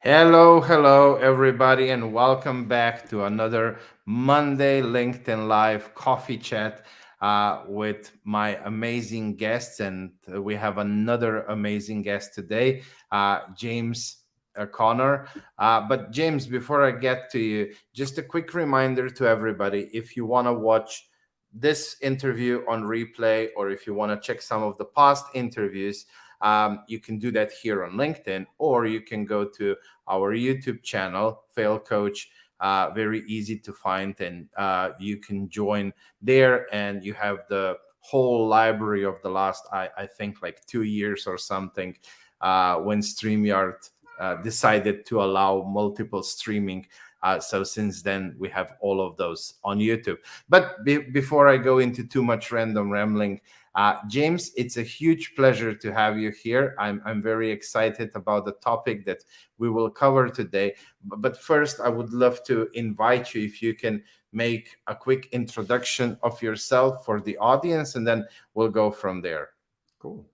Hello, everybody, and welcome back to another Monday LinkedIn Live coffee chat with my amazing guests. And we have another amazing guest today, James Connor. But, James, before I get to you, just a quick reminder to everybody, if you want to watch this interview on replay or if you want to check some of the past interviews, you can do that here on LinkedIn, or you can go to our YouTube channel, Fail Coach. Very easy to find, and you can join there, and you have the whole library of the last, I think, like 2 years or something, when StreamYard decided to allow multiple streaming. So since then, we have all of those on YouTube. But before I go into too much random rambling, James, it's a huge pleasure to have you here. I'm very excited about the topic that we will cover today. But first, I would love to invite you if you can make a quick introduction of yourself for the audience, and then we'll go from there. Cool.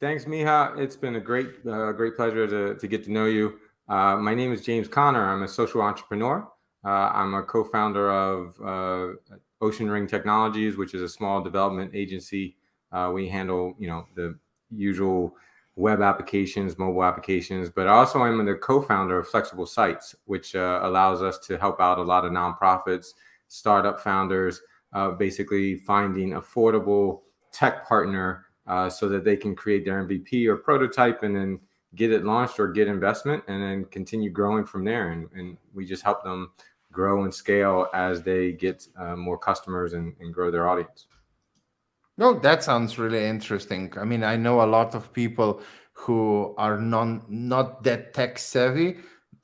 Thanks, Miha. It's been a great pleasure to get to know you. My name is James Connor. I'm a social entrepreneur. I'm a co-founder of Ocean Ring Technologies, which is a small development agency. We handle, the usual web applications, mobile applications, but also I'm the co-founder of Flexible Sites, which allows us to help out a lot of nonprofits, startup founders, basically finding affordable tech partner so that they can create their MVP or prototype and then get it launched or get investment and then continue growing from there. And we just help them grow and scale as they get more customers and grow their audience. No, that sounds really interesting. I mean, I know a lot of people who are not that tech savvy.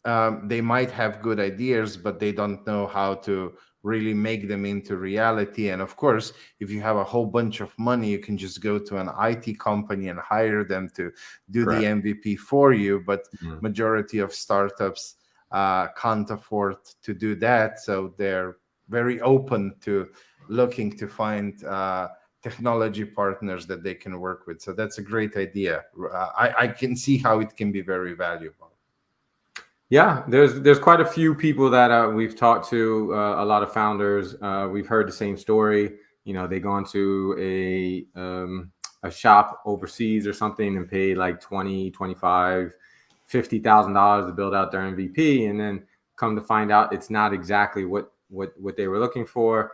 They might have good ideas, but they don't know how to really make them into reality. And of course, if you have a whole bunch of money, you can just go to an IT company and hire them to do the Correct. MVP for you. But Mhm. majority of startups can't afford to do that, so they're very open to looking to find technology partners that they can work with. So that's a great idea. I can see how it can be very valuable. Yeah, there's quite a few people that we've talked to, a lot of founders. We've heard the same story. They go into a shop overseas or something and pay like 20, 25, $50,000 to build out their MVP, and then come to find out it's not exactly what they were looking for.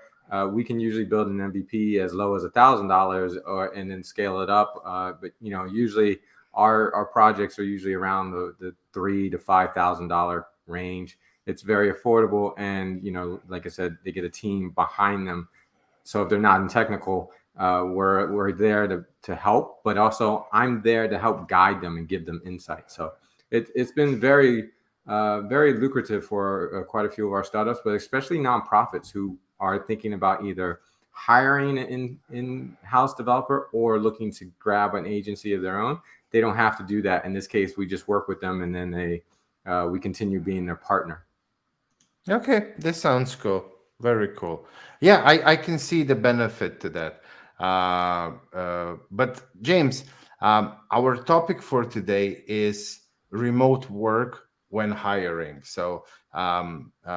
We can usually build an MVP as low as $1,000 and then scale it up. But usually our projects are usually around the $3,000 to $5,000 range. It's very affordable, and like I said, they get a team behind them. So if they're not in technical, we're there to help, but also I'm there to help guide them and give them insight. So it's been very lucrative for quite a few of our startups, but especially nonprofits who are thinking about either hiring an in-house developer or looking to grab an agency of their own. They don't have to do that. In this case, we just work with them, and then we continue being their partner. Okay, this sounds cool. Very cool. Yeah, I can see the benefit to that. But James, our topic for today is remote work when hiring. So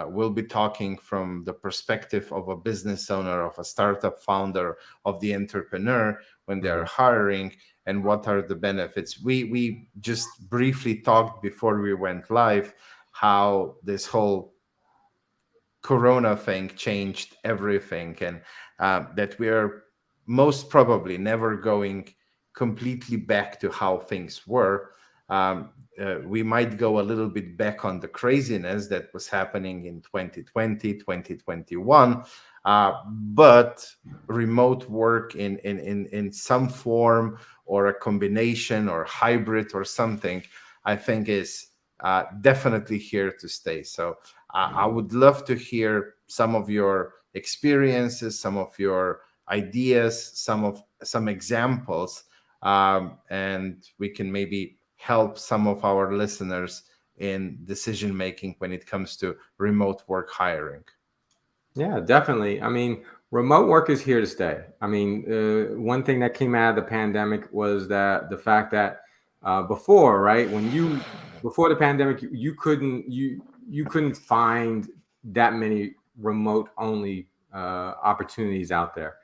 we'll be talking from the perspective of a business owner, of a startup founder, of the entrepreneur when they're Mhm. hiring, and what are the benefits. We just briefly talked before we went live how this whole corona thing changed everything, and that we're most probably never going completely back to how things were. We might go a little bit back on the craziness that was happening in 2020, 2021, but remote work in some form or a combination or hybrid or something, I think is definitely here to stay. So I would love to hear some of your experiences, some of your ideas, some examples, and we can maybe help some of our listeners in decision making when it comes to remote work hiring. Yeah, definitely. I mean, remote work is here to stay. I mean, one thing that came out of the pandemic was that the fact that Before, right? Before the pandemic, you couldn't find that many remote only opportunities out there.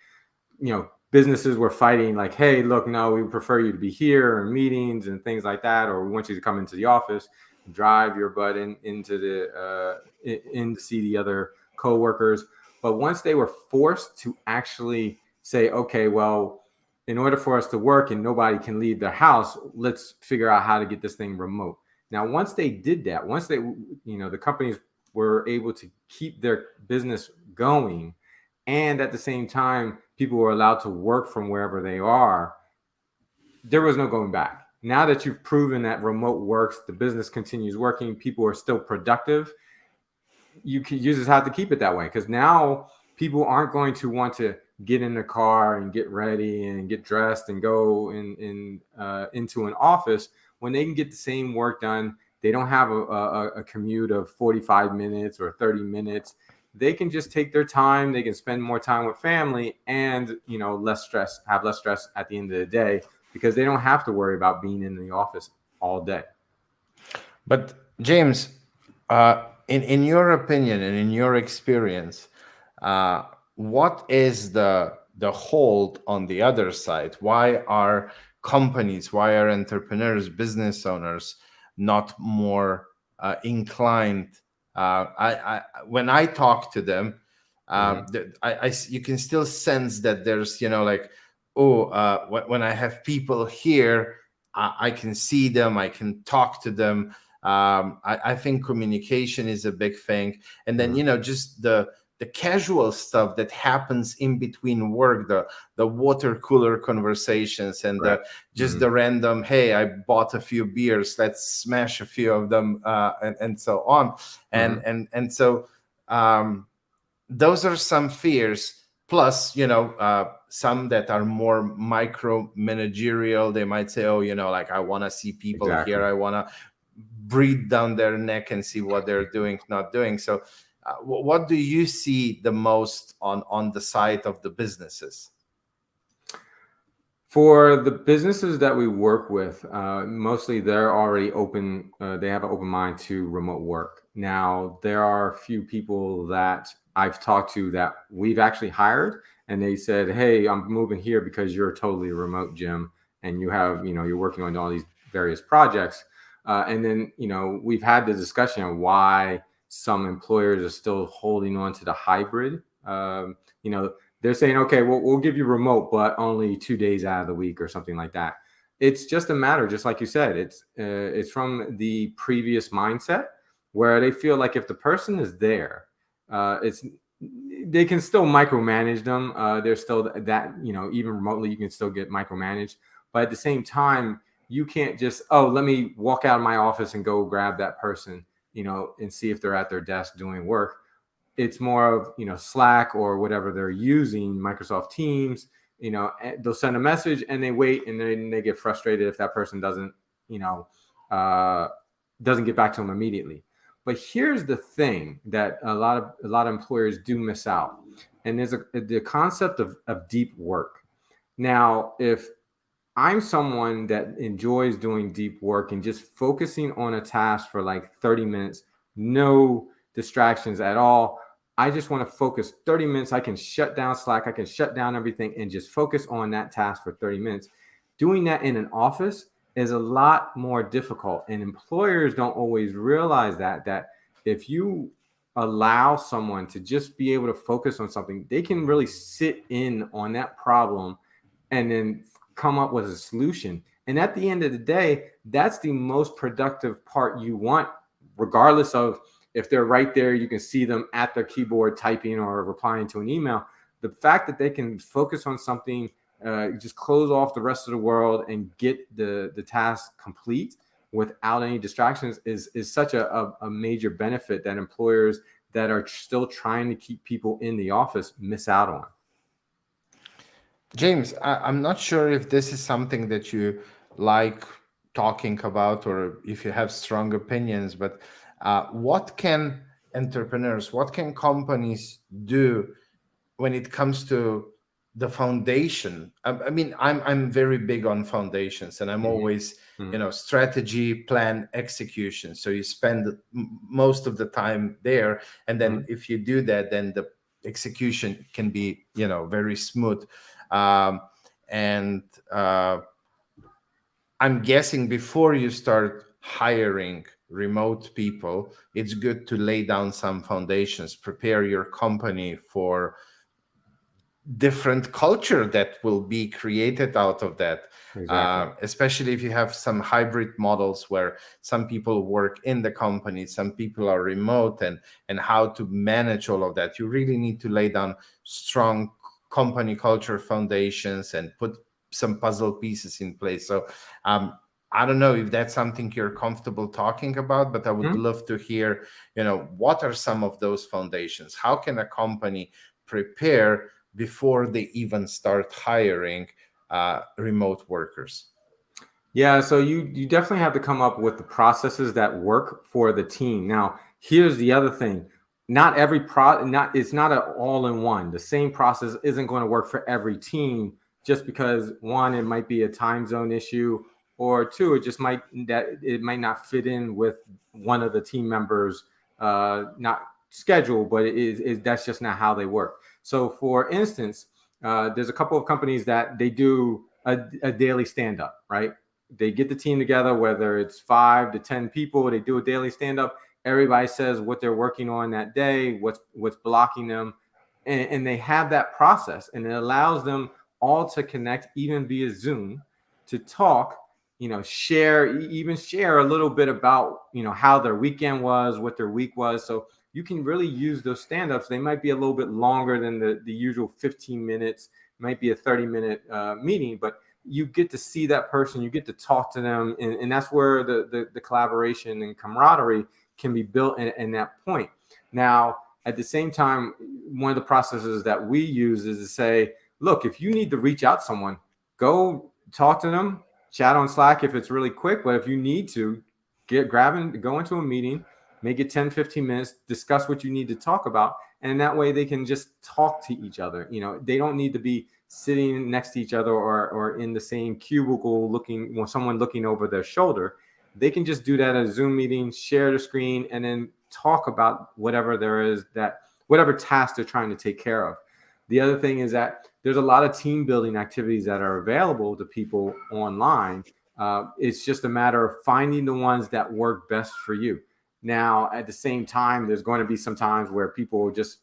Businesses were fighting like, hey, look, no, we prefer you to be here in meetings and things like that, or we want you to come into the office, drive your butt into in to see the other coworkers. But once they were forced to actually say, okay, well, in order for us to work and nobody can leave their house, let's figure out how to get this thing remote. Now, once they did that, once the companies were able to keep their business going, and at the same time, people were allowed to work from wherever they are, there was no going back. Now that you've proven that remote works, the business continues working, people are still productive, you just have to keep it that way, because now people aren't going to want to get in the car and get ready and get dressed and go into an office when they can get the same work done. They don't have a commute of 45 minutes or 30 minutes. They can just take their time. They can spend more time with family and, have less stress at the end of the day, because they don't have to worry about being in the office all day. But James, in your opinion and in your experience, what is the hold on the other side? Why are companies, why are entrepreneurs, business owners not more inclined? When I talk to them, you can still sense that there's, like, oh, when I have people here, I can see them, I can talk to them. I think communication is a big thing, and then just the casual stuff that happens in between work, the water cooler conversations, and Right. the random, hey, I bought a few beers, let's smash a few of them, and so on, and so those are some fears. Plus, some that are more micro managerial, they might say, oh, like, I want to see people Exactly. here, I want to breathe down their neck and see what they're doing, not doing. So what do you see the most on the side of the businesses? For the businesses that we work with, mostly they're already open. They have an open mind to remote work. Now, there are a few people that I've talked to that we've actually hired, and they said, "Hey, I'm moving here because you're totally remote, Jim, and you're working on all these various projects." And then, we've had the discussion of why some employers are still holding on to the hybrid. They're saying, okay, we'll give you remote, but only 2 days out of the week or something like that. It's just a matter, just like you said, it's from the previous mindset where they feel like if the person is there, they can still micromanage them. There's still that, even remotely, you can still get micromanaged. But at the same time, you can't just, oh, let me walk out of my office and go grab that person, and see if they're at their desk doing work. It's more of, Slack or whatever they're using, Microsoft Teams. They'll send a message and they wait, and then they get frustrated if that person doesn't get back to them immediately. But here's the thing that a lot of employers do miss out, and there's the concept of deep work. Now, if I'm someone that enjoys doing deep work and just focusing on a task for like 30 minutes, no distractions at all. I just want to focus 30 minutes. I can shut down Slack. I can shut down everything and just focus on that task for 30 minutes. Doing that in an office is a lot more difficult. And employers don't always realize that if you allow someone to just be able to focus on something, they can really sit in on that problem and then come up with a solution. And at the end of the day, that's the most productive part you want, regardless of if they're right there, you can see them at their keyboard typing or replying to an email. The fact that they can focus on something, just close off the rest of the world and get the task complete without any distractions is such a major benefit that employers that are still trying to keep people in the office miss out on. James, I'm not sure if this is something that you like talking about or if you have strong opinions, but what can entrepreneurs, what can companies do when it comes to the foundation. I mean, I'm very big on foundations, and I'm Hmm. always, Hmm. strategy, plan, execution. So you spend most of the time there, and then Hmm. if you do that, then the execution can be, very smooth. um, and I'm guessing before you start hiring remote people, it's good to lay down some foundations, prepare your company for different culture that will be created out of that. Exactly. Especially if you have some hybrid models where some people work in the company, some people are remote, and how to manage all of that. You really need to lay down strong company culture foundations and put some puzzle pieces in place. So um, I don't know if that's something you're comfortable talking about, but I would Hmm. love to hear, what are some of those foundations? How can a company prepare before they even start hiring remote workers? Yeah, so you definitely have to come up with the processes that work for the team. Now, here's the other thing. Not every not it's not an all in one. The same process isn't going to work for every team just because one, it might be a time zone issue, or two, it might not fit in with one of the team members not schedule, but that's just not how they work. So for instance, there's a couple of companies that they do a daily stand up, right? They get the team together, whether it's 5 to 10 people, they do a daily stand-up. Everybody says what they're working on that day, what's blocking them, and they have that process, and it allows them all to connect, even via Zoom, to talk. Share a little bit about how their weekend was, what their week was. So you can really use those stand-ups. They might be a little bit longer than the usual 15 minutes. It might be a 30-minute meeting, but you get to see that person, you get to talk to them, and that's where the collaboration and camaraderie can be built in that point. Now, at the same time, one of the processes that we use is to say, look, if you need to reach out to someone, go talk to them, chat on Slack if it's really quick, but if you need to, go into a meeting, make it 10, 15 minutes, discuss what you need to talk about, and that way they can just talk to each other. They don't need to be sitting next to each other or in the same cubicle someone looking over their shoulder. They can just do that at a Zoom meeting, share the screen, and then talk about whatever task they're trying to take care of. The other thing is that there's a lot of team building activities that are available to people online. It's just a matter of finding the ones that work best for you. Now, at the same time, there's going to be some times where people just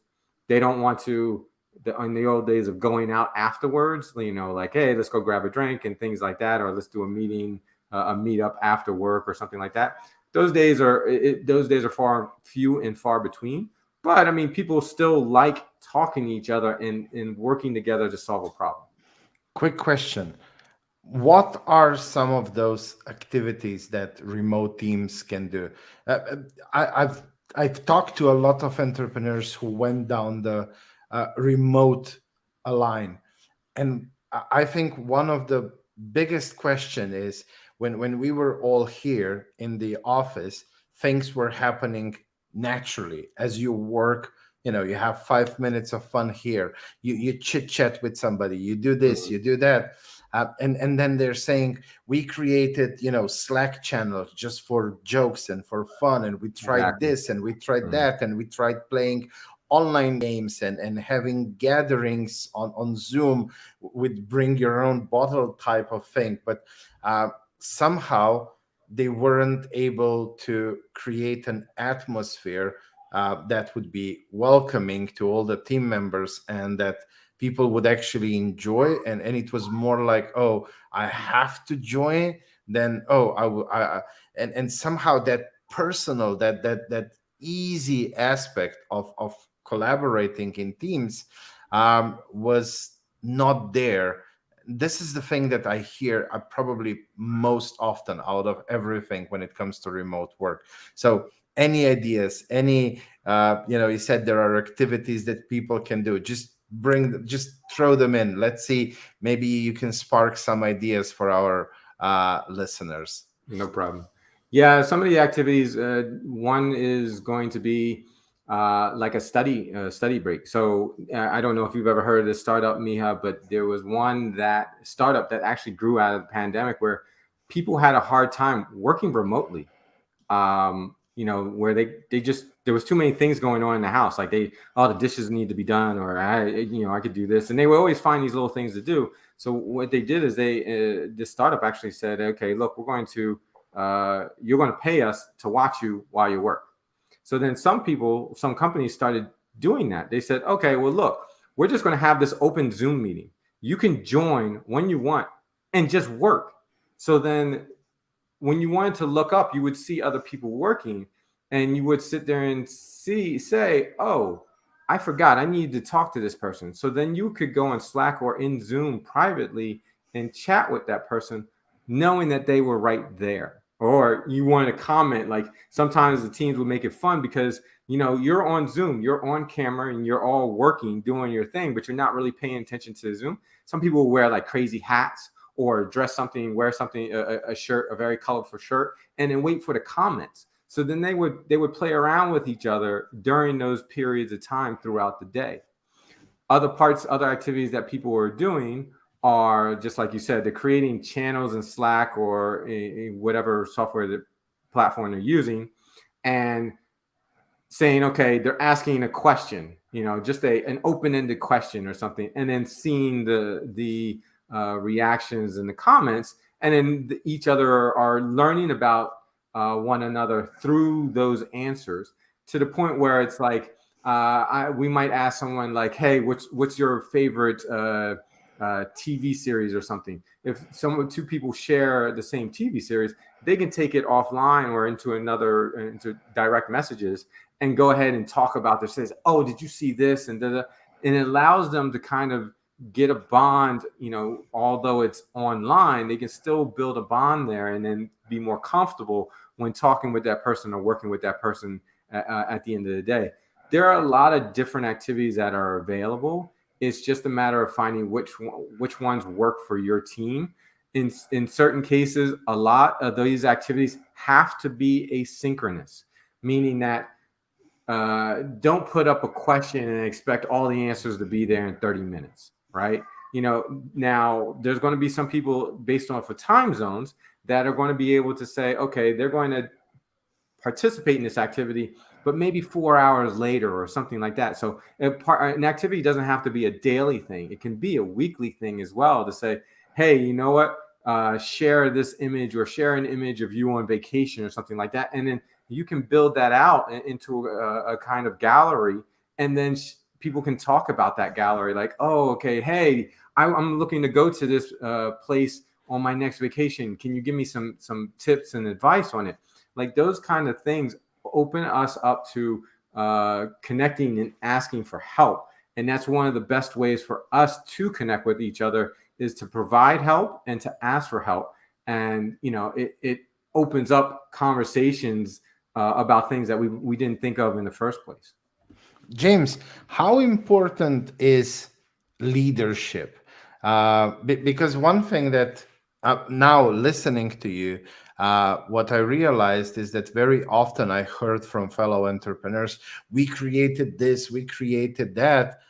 they don't want to in the old days of going out afterwards, like, hey, let's go grab a drink and things like that, or let's do a meeting, a meetup after work or something like that. Those days are far few and far between. But I mean, people still like talking to each other and working together to solve a problem. Quick question. What are some of those activities that remote teams can do? Uh, uh, I've talked to a lot of entrepreneurs who went down the remote line, and I think one of the biggest question is when we were all here in the office, things were happening naturally as you work. You have 5 minutes of fun here. You chit chat with somebody. You do this. Mhm. You do that. And then they're saying we created Slack channels just for jokes and for fun, and we tried Exactly. this and we tried Mhm. that, and we tried playing online games and having gatherings on Zoom with bring your own bottle type of thing. But uh, somehow they weren't able to create an atmosphere that would be welcoming to all the team members, and that people would actually enjoy. And it was more like, oh, I have to join, then oh, I will. And somehow that personal, that easy aspect of collaborating in teams was not there. This is the thing that I hear probably most often out of everything when it comes to remote work. So, any ideas? Any you said there are activities that people can do. Just throw them in. Let's see. Maybe you can spark some ideas for our listeners. No problem. Yeah, some of the activities. One is going to be like a study break. So I don't know if you've ever heard of this startup, Miha, but there was one that startup that actually grew out of the pandemic where people had a hard time working remotely. Where they just, there was too many things going on in the house. Like the dishes need to be done, or I could do this, and they would always find these little things to do. So what they did is this startup actually said, okay, look, you're going to pay us to watch you while you work. So then some companies started doing that. They said, okay, well, look, we're just going to have this open Zoom meeting. You can join when you want and just work. So then when you wanted to look up, you would see other people working, and you would sit there and say, oh, I forgot, I need to talk to this person. So then you could go on Slack or in Zoom privately and chat with that person, knowing that they were right there. Or you wanted to comment, like sometimes the teams would make it fun because, you're on Zoom, you're on camera, and you're all working, doing your thing, but you're not really paying attention to the Zoom. Some people will wear like crazy hats or wear something, a shirt, a very colorful shirt, and then wait for the comments. So then they would play around with each other during those periods of time throughout the day. Other activities that people were doing are just like you said, they're creating channels in Slack or whatever software platform they're using, and saying, okay, they're asking a question, just an open-ended question or something, and then seeing the reactions and the comments, and then each other are learning about one another through those answers, to the point where it's like we might ask someone like, hey, what's your favorite TV series or something. If two people share the same TV series, they can take it offline or into direct messages and go ahead and talk about this. Says, oh, did you see this? And and it allows them to kind of get a bond. Although it's online, they can still build a bond there, and then be more comfortable when talking with that person or working with that person at the end of the day. There are a lot of different activities that are available. It's just a matter of finding which ones work for your team. In certain cases, a lot of these activities have to be asynchronous, meaning that don't put up a question and expect all the answers to be there in 30 minutes, right? Now there's going to be some people based off of time zones that are going to be able to say, okay, they're going to participate in this activity, but maybe 4 hours later or something like that. So an activity doesn't have to be a daily thing. It can be a weekly thing as well, to say, hey, you know what? Share this image, or share an image of you on vacation or something like that. And then you can build that out into a kind of gallery. And then people can talk about that gallery, like, oh, okay, hey, I'm looking to go to this place on my next vacation. Can you give me some tips and advice on it? Like those kind of things open us up to connecting and asking for help. And that's one of the best ways for us to connect with each other, is to provide help and to ask for help. And, it opens up conversations about things that we didn't think of in the first place. James, how important is leadership? Because one thing that now listening to you, what I realized is that very often I heard from fellow entrepreneurs, we created this, we created that,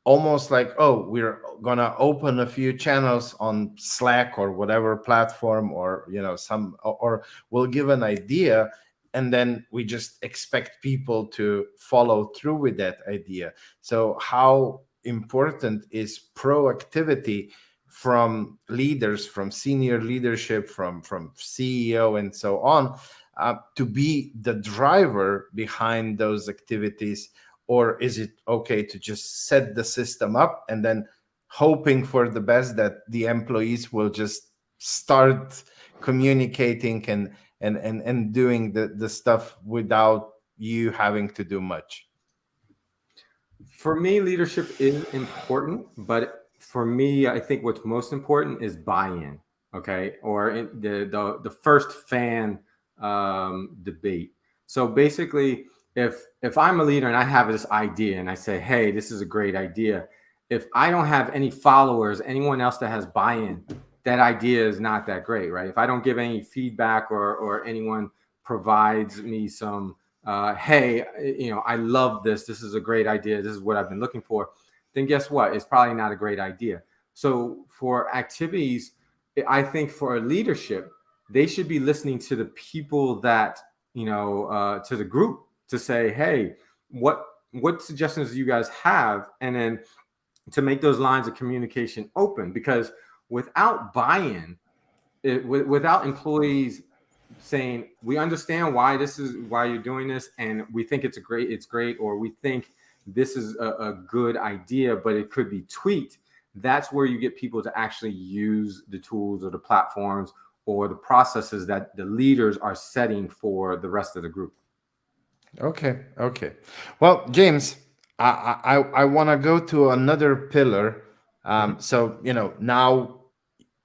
almost like, oh, we're gonna open a few channels on Slack or whatever platform, or or we'll give an idea, and then we just expect people to follow through with that idea. So how important is proactivity from leaders, from senior leadership, from CEO and so on, to be the driver behind those activities? Or is it okay to just set the system up and then hoping for the best that the employees will just start communicating and doing the stuff without you having to do much? For me, leadership is important, but for me, I think what's most important is buy-in. Okay, or the first fan debate. So basically, if I'm a leader and I have this idea and I say, hey, this is a great idea, if I don't have any followers, anyone else that has buy-in, that idea is not that great, right? If I don't give any feedback, or anyone provides me some hey, I love this. This is a great idea. This is what I've been looking for. Then guess what? It's probably not a great idea. So for activities, I think for leadership, they should be listening to the people that, to the group to say, hey, what suggestions do you guys have? And then to make those lines of communication open, because without buy-in, without employees saying, we understand why you're doing this, and we think it's great, or we think this is a good idea, but it could be tweaked. That's where you get people to actually use the tools or the platforms or the processes that the leaders are setting for the rest of the group. Okay. Well, James, I want to go to another pillar. So now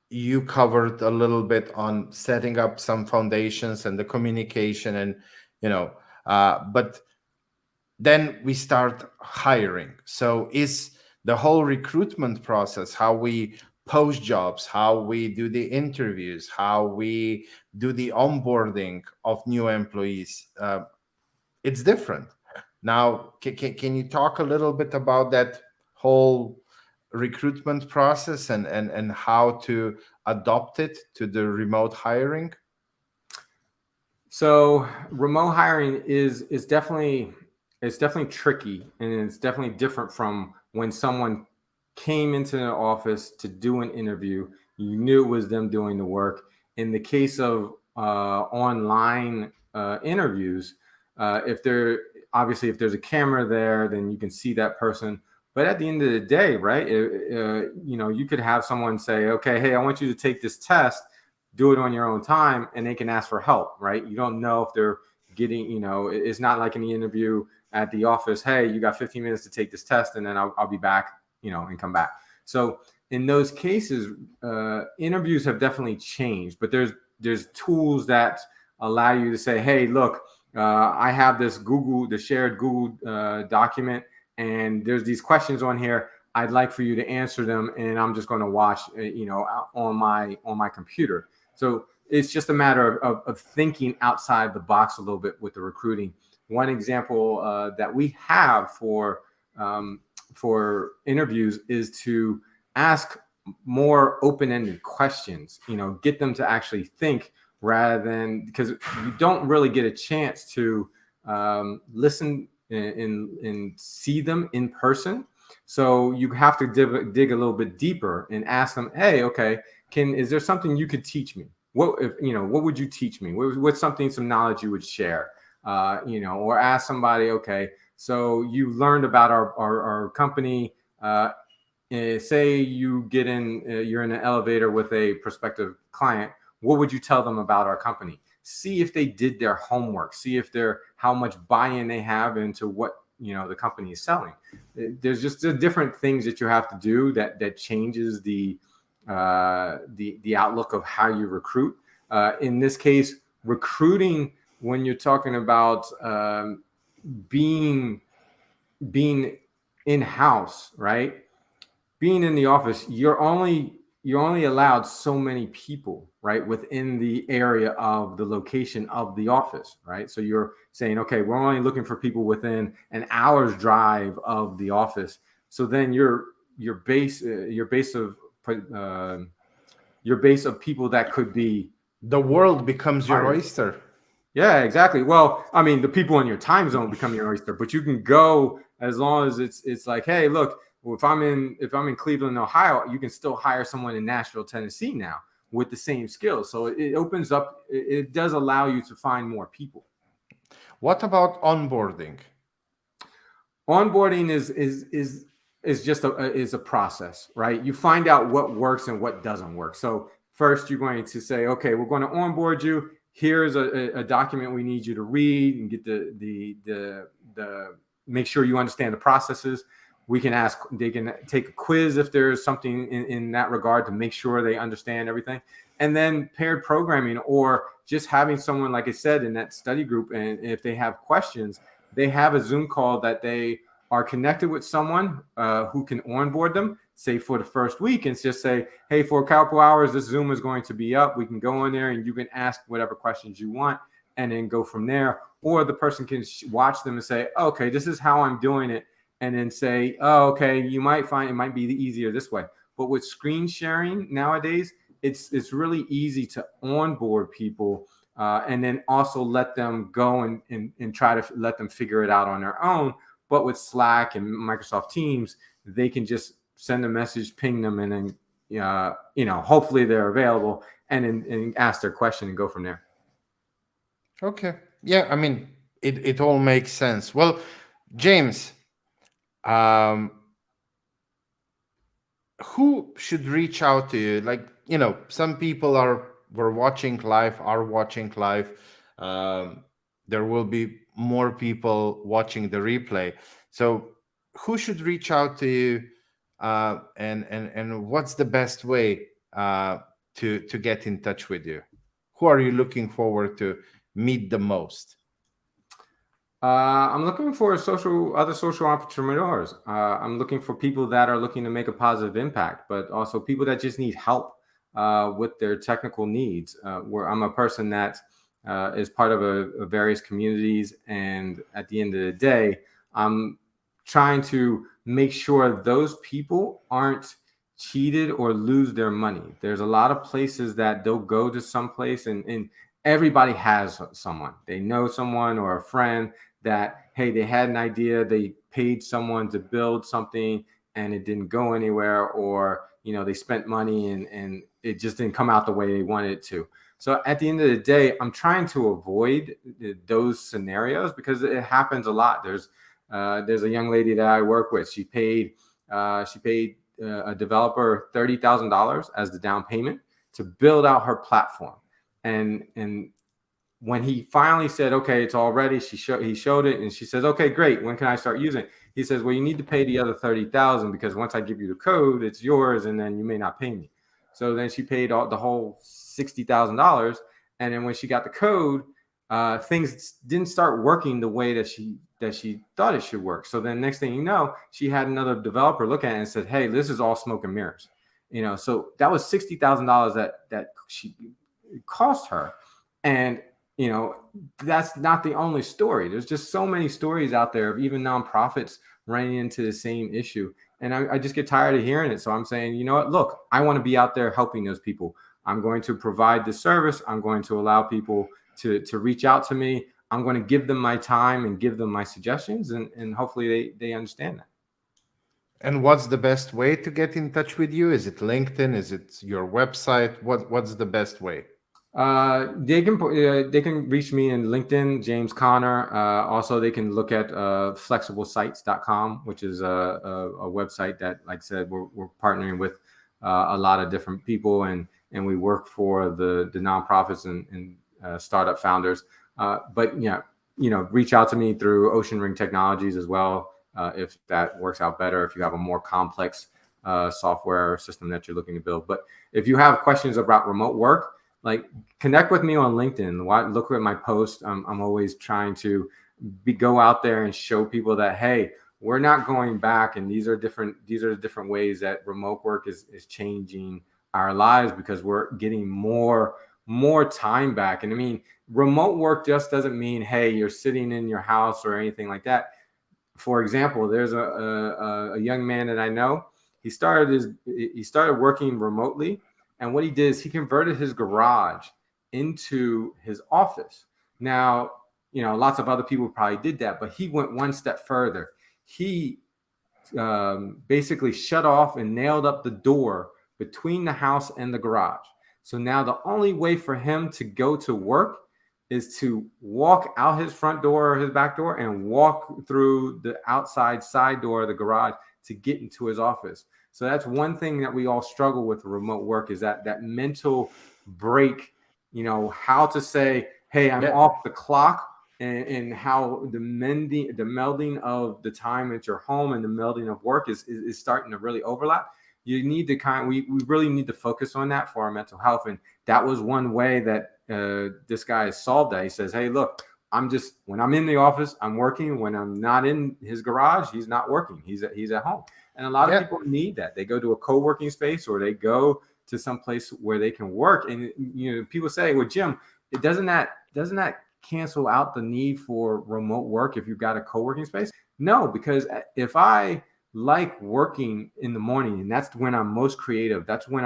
you covered a little bit on setting up some foundations and the communication, and but then we start hiring. So is the whole recruitment process, how we post jobs, how we do the interviews, how we do the onboarding of new employees, it's different now. Can you talk a little bit about that whole recruitment process, and how to adopt it to the remote hiring? So remote hiring is definitely, it's definitely tricky, and it's definitely different from when someone came into an office to do an interview. You knew it was them doing the work. In the case of online interviews, if there's a camera there, then you can see that person. But at the end of the day, right, you could have someone say, okay, hey, I want you to take this test, do it on your own time, and they can ask for help, right? You don't know if they're getting, it's not like in the interview at the office, hey, you got 15 minutes to take this test, and then I'll be back, and come back. So in those cases, interviews have definitely changed, but there's tools that allow you to say, hey, look, I have the shared Google document, and there's these questions on here. I'd like for you to answer them, and I'm just going to watch, on my computer. So it's just a matter of thinking outside the box a little bit with the recruiting. One example that we have for interviews is to ask more open-ended questions. Get them to actually think, rather than, because you don't really get a chance to listen and see them in person. So you have to dig a little bit deeper and ask them, hey, okay, is there something you could teach me? What would you teach me? What's some knowledge you would share? Or ask somebody, okay, so you learned about our company. Say you get you're in an elevator with a prospective client. What would you tell them about our company? See if they did their homework. See if how much buy-in they have into what the company is selling. There's just different things that you have to do that changes the outlook of how you recruit. In this case, recruiting, when you're talking about being in-house, right? Being in the office, you're only allowed so many people, right, within the area of the location of the office, right? So you're saying, okay, we're only looking for people within an hour's drive of the office. So then your base of people that could be, The world becomes your hired. oyster. Yeah, exactly. Well, I mean, the people in your time zone become your oyster, but you can go as long as it's like, hey, look, if I'm in Cleveland, Ohio, you can still hire someone in Nashville, Tennessee now with the same skills. So it opens up. It does allow you to find more people. What about onboarding? Onboarding is just a process, right? You find out what works and what doesn't work. So first, you're going to say, okay, we're going to onboard you. Here's a document we need you to read and get the make sure you understand the processes. They can take a quiz if there's something in that regard to make sure they understand everything. And then paired programming, or just having someone, like I said, in that study group, and if they have questions, they have a Zoom call that they are connected with someone who can onboard them, say for the first week, and just say, hey, for a couple hours, this Zoom is going to be up. We can go in there and you can ask whatever questions you want, and then go from there. or the person can watch them and say, okay, this is how I'm doing it, and then say, oh, okay, you might find it might be easier this way. But with screen sharing nowadays, it's really easy to onboard people, and then also let them go and try to let them figure it out on their own. But with Slack and Microsoft Teams, they can just send a message, ping them, and then hopefully they're available, and ask their question and go from there. Okay. Yeah, I mean, it all makes sense. Well, James, um, who should reach out to you? Like, some people were watching live, are watching live. Um, there will be more people watching the replay. So, who should reach out to you? And what's the best way to get in touch with you? Who are you looking forward to meet the most? I'm looking for other social entrepreneurs. I'm looking for people that are looking to make a positive impact, but also people that just need help with their technical needs. Where I'm a person that is part of various communities, and at the end of the day, I'm trying to make sure those people aren't cheated or lose their money. There's a lot of places that they'll go to some place, and everybody has someone. They know someone or a friend that, hey, they had an idea, they paid someone to build something and it didn't go anywhere, or they spent money and it just didn't come out the way they wanted it to. So at the end of the day, I'm trying to avoid those scenarios because it happens a lot. There's a young lady that I work with. She paid a developer $30,000 as the down payment to build out her platform, and when he finally said, okay, it's all ready, he showed it, and she says, okay, great, when can I start using it? He says, well, you need to pay the other $30,000 because once I give you the code, it's yours, and then you may not pay me. So then she paid the whole $60,000, and then when she got the code, things didn't start working the way that she thought it should work. So then next thing you know, she had another developer look at it and said, hey, this is all smoke and mirrors. So that was $60,000 that she cost her. And that's not the only story. There's just so many stories out there of even nonprofits running into the same issue. And I just get tired of hearing it. So I'm saying, you know what, look, I want to be out there helping those people. I'm going to provide the service. I'm going to allow people to reach out to me. I'm going to give them my time and give them my suggestions. And hopefully they understand that. And what's the best way to get in touch with you? Is it LinkedIn? Is it your website? What's the best way? They can reach me in LinkedIn, James Connor. Also, they can look at flexiblesites.com, which is a website that, like I said, we're partnering with a lot of different people, and we work for the nonprofits and startup founders. But reach out to me through Ocean Ring Technologies as well, if that works out better, if you have a more complex software system that you're looking to build. But if you have questions about remote work, like, connect with me on LinkedIn. Look at my posts. I'm always trying to go out there and show people that, hey, we're not going back, and these are the different ways that remote work is changing our lives, because we're getting more time back. And I mean, remote work just doesn't mean, hey, you're sitting in your house or anything like that. For example, there's a young man that I know. He started working remotely. And what he did is he converted his garage into his office. Now, lots of other people probably did that, but he went one step further. He basically shut off and nailed up the door between the house and the garage. So now the only way for him to go to work is to walk out his front door or his back door and walk through the outside side door of the garage to get into his office. So that's one thing that we all struggle with remote work, is that mental break, how to say, hey, I'm off the clock, and how the melding of the time at your home and the melding of work is starting to really overlap. You need to we really need to focus on that for our mental health. And that was one way that this guy has solved that. He says, hey, look, when I'm in the office, I'm working. When I'm not in his garage, he's not working. He's at home. And a lot of people need that. They go to a co-working space, or they go to some place where they can work. And people say, well, Jim, doesn't that cancel out the need for remote work if you've got a co-working space? No, because if I like working in the morning and that's when I'm most creative, that's when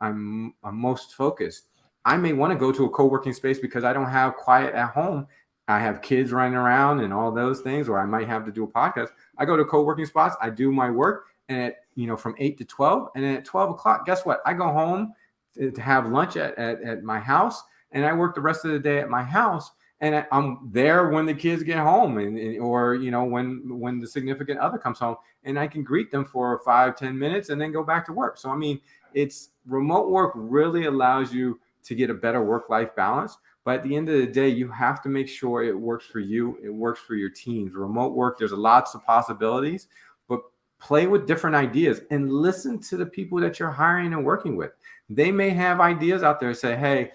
I'm most focused. I may want to go to a co-working space because I don't have quiet at home. I have kids running around and all those things, or I might have to do a podcast. I go to co-working spots, I do my work, and at from 8 to 12, and then at 12 o'clock, guess what? I go home to have lunch at my house, and I work the rest of the day at my house, and I'm there when the kids get home, or when the significant other comes home, and I can greet them for 5-10 minutes and then go back to work. So I mean, it's remote work really allows you to get a better work-life balance. But at the end of the day, you have to make sure it works for you. It works for your teams. Remote work, there's lots of possibilities, but play with different ideas and listen to the people that you're hiring and working with. They may have ideas out there, say, hey,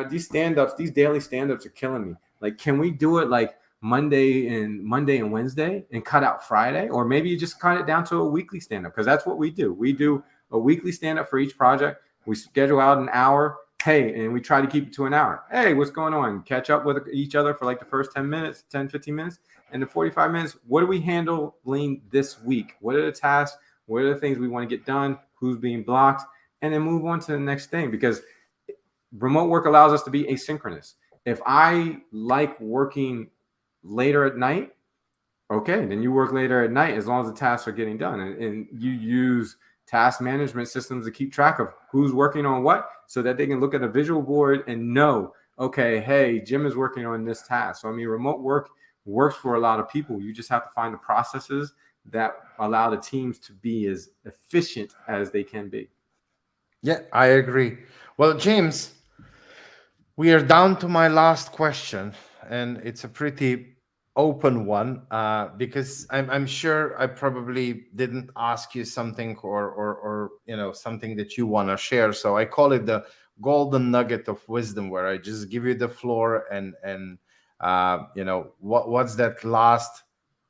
these stand-ups, these daily stand-ups are killing me. Like, can we do it like Monday and Wednesday and cut out Friday? Or maybe you just cut it down to a weekly stand-up, because that's what we do. We do a weekly stand-up for each project. We schedule out an hour. Hey, and we try to keep it to an hour. Hey, what's going on? Catch up with each other for like the first 10 minutes, 10, 15 minutes. And the 45 minutes, what are we handling this week? What are the tasks? What are the things we want to get done? Who's being blocked? And then move on to the next thing, because remote work allows us to be asynchronous. If I like working later at night, okay, then you work later at night as long as the tasks are getting done. And you use task management systems to keep track of who's working on what, so that they can look at a visual board and know, okay, hey, Jim is working on this task. So, I mean, remote work works for a lot of people. You just have to find the processes that allow the teams to be as efficient as they can be. Yeah, I agree. Well, James, we are down to my last question, and it's a pretty open one, because I'm sure I probably didn't ask you something, or something that you want to share. So I call it the golden nugget of wisdom, where I just give you the floor, and what's that last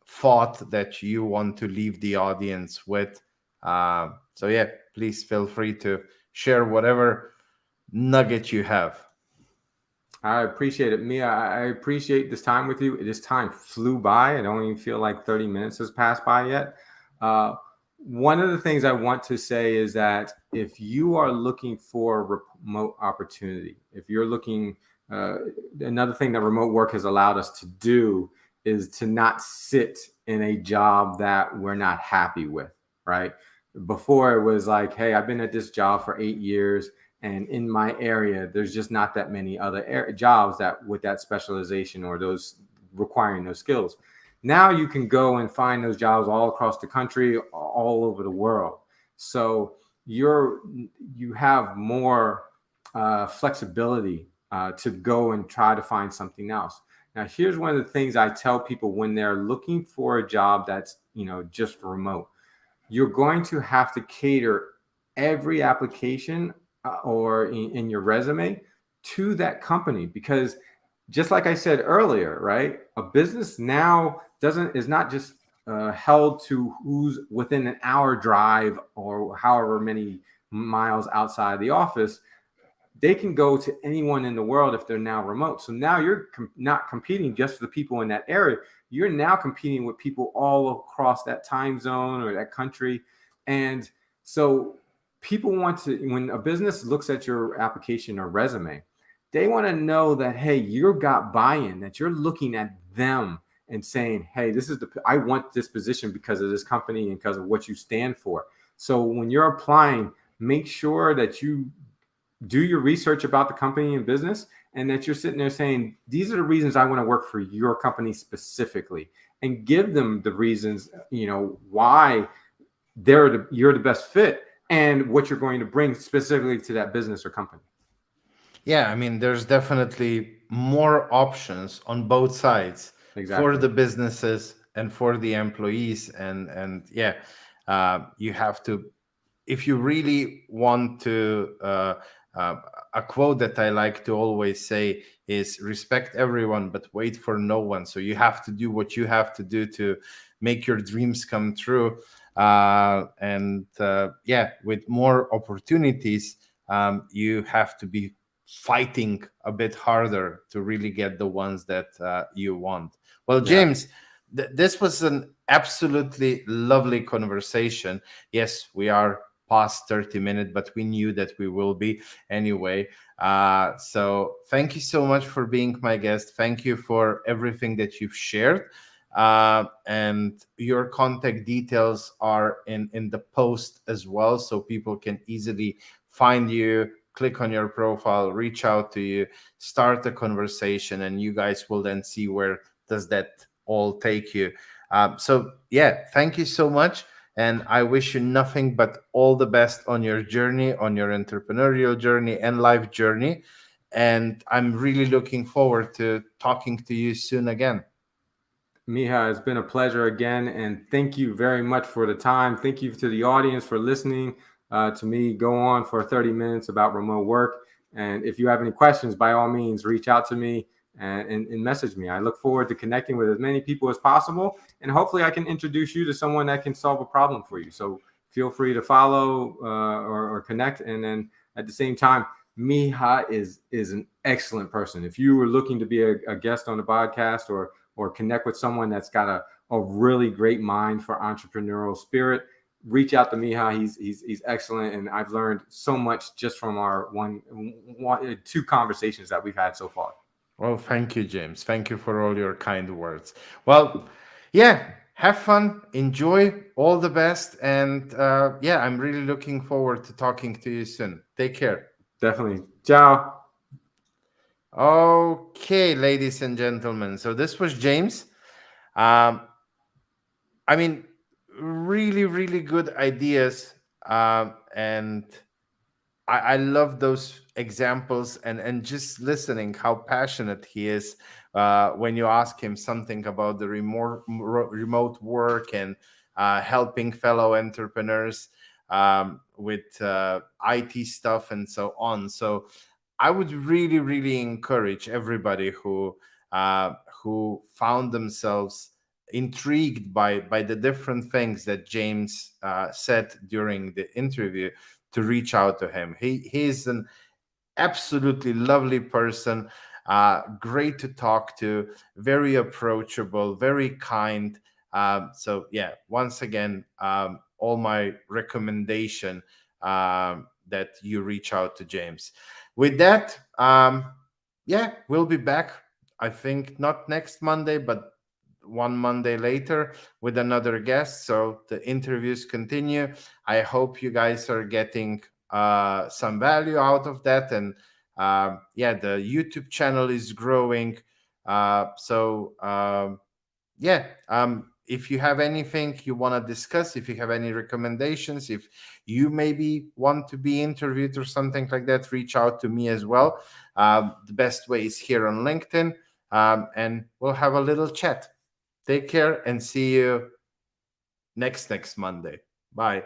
thought that you want to leave the audience with. So yeah, please feel free to share whatever nugget you have. I appreciate it, Mia. I appreciate this time with you. This time flew by. I don't even feel like 30 minutes has passed by yet. One of the things I want to say is that if you are looking for a remote opportunity, if you're looking, another thing that remote work has allowed us to do is to not sit in a job that we're not happy with, right? Before it was like, hey, I've been at this job for 8 years, and in my area, there's just not that many other jobs that with that specialization or those requiring those skills. Now you can go and find those jobs all across the country, all over the world. So you have more flexibility to go and try to find something else. Now, here's one of the things I tell people when they're looking for a job that's just remote. You're going to have to cater every application or in your resume to that company, because just like I said earlier, right? A business now is not just held to who's within an hour drive or however many miles outside the office. They can go to anyone in the world if they're now remote. So now you're not competing just for the people in that area. You're now competing with people all across that time zone or that country. And so people want to, when a business looks at your application or resume, they want to know that, hey, you've got buy-in, that you're looking at them and saying, hey, I want this position because of this company and because of what you stand for. So when you're applying, make sure that you do your research about the company and business, and that you're sitting there saying, these are the reasons I want to work for your company specifically, and give them the reasons, why you're the best fit and what you're going to bring specifically to that business or company. Yeah, I mean, there's definitely more options on both sides. Exactly. For the businesses and for the employees, and yeah, you have to, if you really want to. A quote that I like to always say is, respect everyone but wait for no one. So you have to do what you have to do to make your dreams come true. And yeah, with more opportunities, you have to be fighting a bit harder to really get the ones that you want. Well, Yeah. James, this was an absolutely lovely conversation. Yes, we are past 30 minutes, but we knew that we will be anyway. So thank you so much for being my guest. Thank you for everything that you've shared. And your contact details are in the post as well, so people can easily find you, click on your profile, reach out to you, start a conversation, and you guys will then see where does that all take you. So yeah, thank you so much, and I wish you nothing but all the best on your journey, on your entrepreneurial journey and life journey. And I'm really looking forward to talking to you soon again. Miha, it's been a pleasure again, and thank you very much for the time. Thank you to the audience for listening to me go on for 30 minutes about remote work. And if you have any questions, by all means, reach out to me and message me. I look forward to connecting with as many people as possible, and hopefully I can introduce you to someone that can solve a problem for you. So feel free to follow or connect. And then at the same time, Miha is an excellent person. If you were looking to be a guest on the podcast or connect with someone that's got a really great mind for entrepreneurial spirit, reach out to Miha. He's excellent, and I've learned so much just from our two conversations that we've had so far. Well, thank you, James. Thank you for all your kind words. Well, yeah, have fun, enjoy, all the best. And yeah, I'm really looking forward to talking to you soon. Take care. Definitely. Ciao. Okay, ladies and gentlemen. So this was James. Um, I mean, really, really good ideas. And I love those examples, and just listening how passionate he is when you ask him something about the remote work and helping fellow entrepreneurs with IT stuff and so on. So I would really, really encourage everybody who found themselves intrigued by the different things that James said during the interview to reach out to him. He's an absolutely lovely person, great to talk to, very approachable, very kind. So yeah, once again, all my recommendation that you reach out to James. With that, yeah, we'll be back. I think not next Monday, but one Monday later with another guest. So the interviews continue. I hope you guys are getting some value out of that. And yeah, the YouTube channel is growing. Yeah, if you have anything you want to discuss, if you have any recommendations, if you maybe want to be interviewed or something like that, reach out to me as well. The best way is here on LinkedIn, and we'll have a little chat. Take care and see you next Monday. Bye.